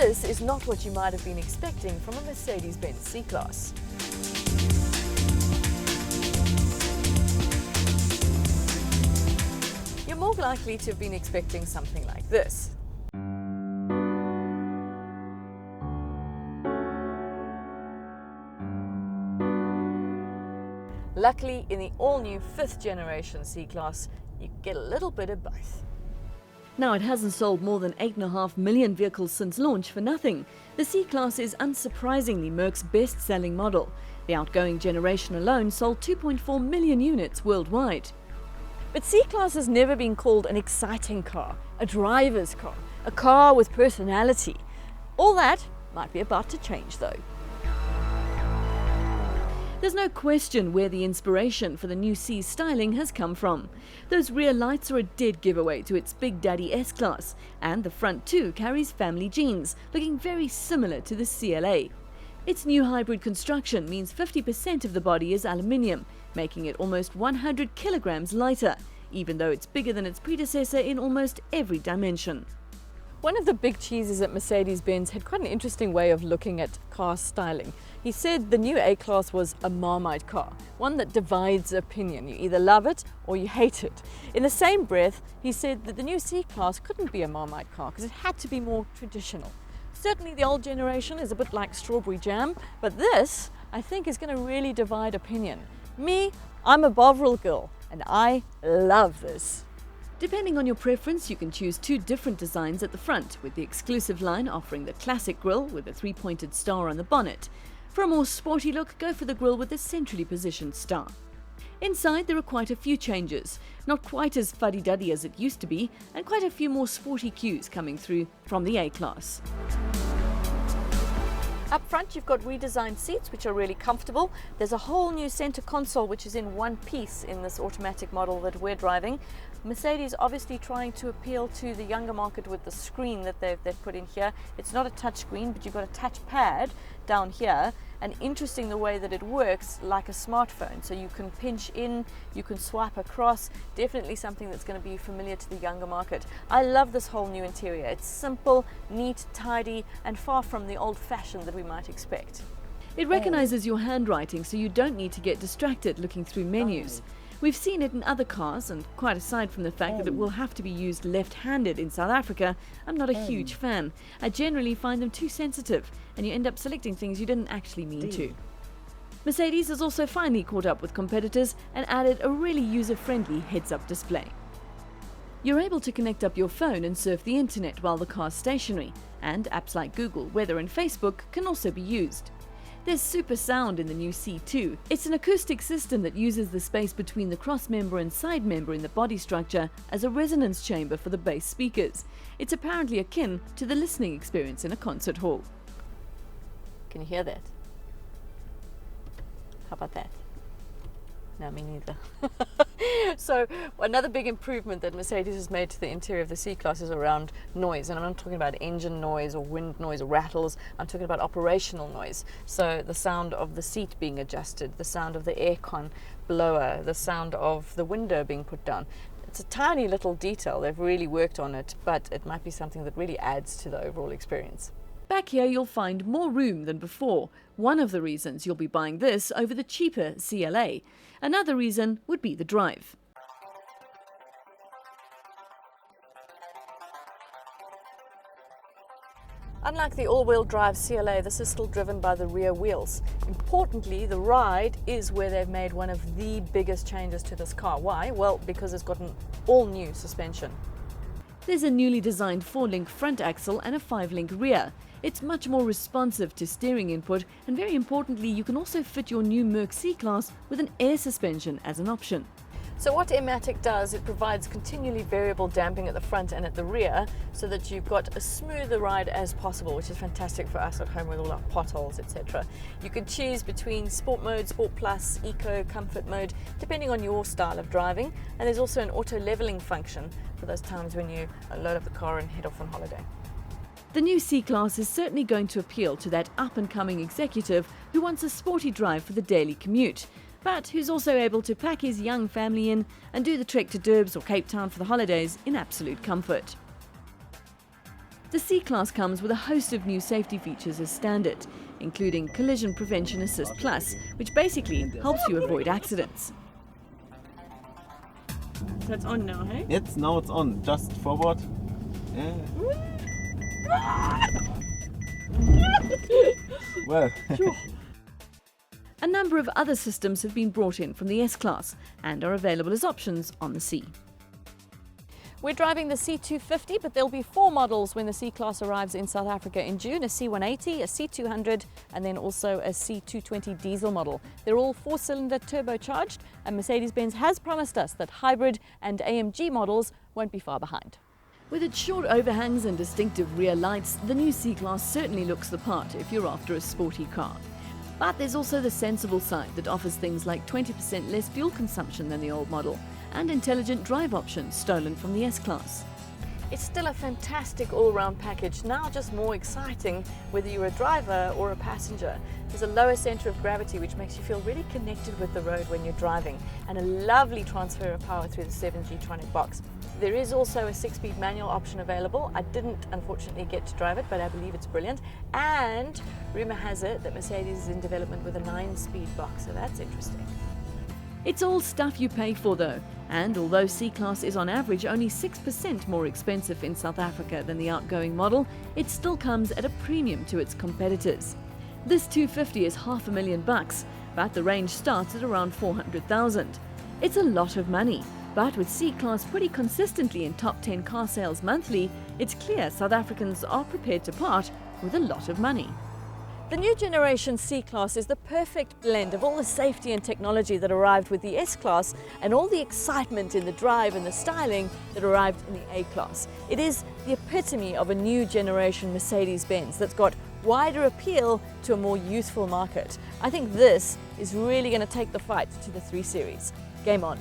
this is not what you might have been expecting from a Mercedes-Benz C-Class. You're more likely to have been expecting something like this. Luckily, in the all-new 5th generation C-Class, you get a little bit of both. Now, it hasn't sold more than 8.5 million vehicles since launch for nothing. The C-Class is unsurprisingly Merck's best-selling model. The outgoing generation alone sold 2.4 million units worldwide. But C-Class has never been called an exciting car, a driver's car, a car with personality. All that might be about to change, though. There's no question where the inspiration for the new C's styling has come from. Those rear lights are a dead giveaway to its Big Daddy S-Class, and the front too carries family genes, looking very similar to the CLA. Its new hybrid construction means 50% of the body is aluminium, making it almost 100 kilograms lighter, even though it's bigger than its predecessor in almost every dimension. One of the big cheeses at Mercedes-Benz had quite an interesting way of looking at car styling. He said the new A-Class was a Marmite car, one that divides opinion. You either love it or you hate it. In the same breath, he said that the new C-Class couldn't be a Marmite car because it had to be more traditional. Certainly the old generation is a bit like strawberry jam, but this, I think, is going to really divide opinion. Me, I'm a Bovril girl, and I love this. Depending on your preference, you can choose 2 different designs at the front, with the exclusive line offering the classic grille with a 3-pointed star on the bonnet. For a more sporty look, go for the grille with the centrally positioned star. Inside, there are quite a few changes, not quite as fuddy-duddy as it used to be, and quite a few more sporty cues coming through from the A-Class. Up front, you've got redesigned seats, which are really comfortable. There's a whole new center console, which is in one piece in this automatic model that we're driving. Mercedes obviously trying to appeal to the younger market with the screen that they've put in here. It's not a touch screen, but you've got a touch pad down here, and interesting the way that it works like a smartphone. So you can pinch in, you can swipe across, definitely something that's going to be familiar to the younger market. I love this whole new interior. It's simple, neat, tidy, and far from the old-fashioned that we might expect. It recognizes your handwriting, so you don't need to get distracted looking through menus. We've seen it in other cars, and quite aside from the fact that it will have to be used left-handed in South Africa, I'm not a huge fan. I generally find them too sensitive, and you end up selecting things you didn't actually mean to. Mercedes has also finally caught up with competitors and added a really user-friendly heads-up display. You're able to connect up your phone and surf the internet while the car's stationary, and apps like Google, Weather and Facebook can also be used. There's super sound in the new C2. It's an acoustic system that uses the space between the cross member and side member in the body structure as a resonance chamber for the bass speakers. It's apparently akin to the listening experience in a concert hall. Can you hear that? How about that? No, me neither. So another big improvement that Mercedes has made to the interior of the C-Class is around noise, and I'm not talking about engine noise or wind noise or rattles. I'm talking about operational noise. So the sound of the seat being adjusted, the sound of the aircon blower, the sound of the window being put down. It's a tiny little detail. They've really worked on it, but it might be something that really adds to the overall experience. Back here you'll find more room than before. One of the reasons you'll be buying this over the cheaper CLA. Another reason would be the drive. Unlike the all-wheel drive CLA, this is still driven by the rear wheels. Importantly, the ride is where they've made one of the biggest changes to this car. Why? Well, because it's got an all-new suspension. There's a newly designed 4-link front axle and a 5-link rear. It's much more responsive to steering input, and very importantly, you can also fit your new Merc C-Class with an air suspension as an option. So what Airmatic does, it provides continually variable damping at the front and at the rear so that you've got a smoother ride as possible, which is fantastic for us at home with all our potholes, etc. You can choose between Sport Mode, Sport Plus, Eco, Comfort Mode, depending on your style of driving. And there's also an auto leveling function for those times when you load up the car and head off on holiday. The new C-Class is certainly going to appeal to that up-and-coming executive who wants a sporty drive for the daily commute, but who's also able to pack his young family in and do the trek to Durbs or Cape Town for the holidays in absolute comfort. The C-Class comes with a host of new safety features as standard, including Collision Prevention Assist Plus, which basically helps you avoid accidents. So it's on now, hey? Now it's on. Just forward. Yeah. Well. A number of other systems have been brought in from the S-Class and are available as options on the C. We're driving the C250, but there'll be 4 models when the C-Class arrives in South Africa in June: a C180, a C200, and then also a C220 diesel model. They're all 4-cylinder turbocharged, and Mercedes-Benz has promised us that hybrid and AMG models won't be far behind. With its short overhangs and distinctive rear lights, the new C-Class certainly looks the part if you're after a sporty car. But there's also the sensible side that offers things like 20% less fuel consumption than the old model, and intelligent drive options stolen from the S-Class. It's still a fantastic all-round package, now just more exciting whether you're a driver or a passenger. There's a lower centre of gravity which makes you feel really connected with the road when you're driving, and a lovely transfer of power through the 7G-tronic box. There is also a 6-speed manual option available. I didn't unfortunately get to drive it, but I believe it's brilliant. And rumour has it that Mercedes is in development with a 9-speed box, so that's interesting. It's all stuff you pay for though, and although C-Class is on average only 6% more expensive in South Africa than the outgoing model, it still comes at a premium to its competitors. This 250 is $500,000, but the range starts at around 400,000. It's a lot of money, but with C-Class pretty consistently in top 10 car sales monthly, it's clear South Africans are prepared to part with a lot of money. The new generation C-Class is the perfect blend of all the safety and technology that arrived with the S-Class and all the excitement in the drive and the styling that arrived in the A-Class. It is the epitome of a new generation Mercedes-Benz that's got wider appeal to a more youthful market. I think this is really going to take the fight to the 3 Series. Game on.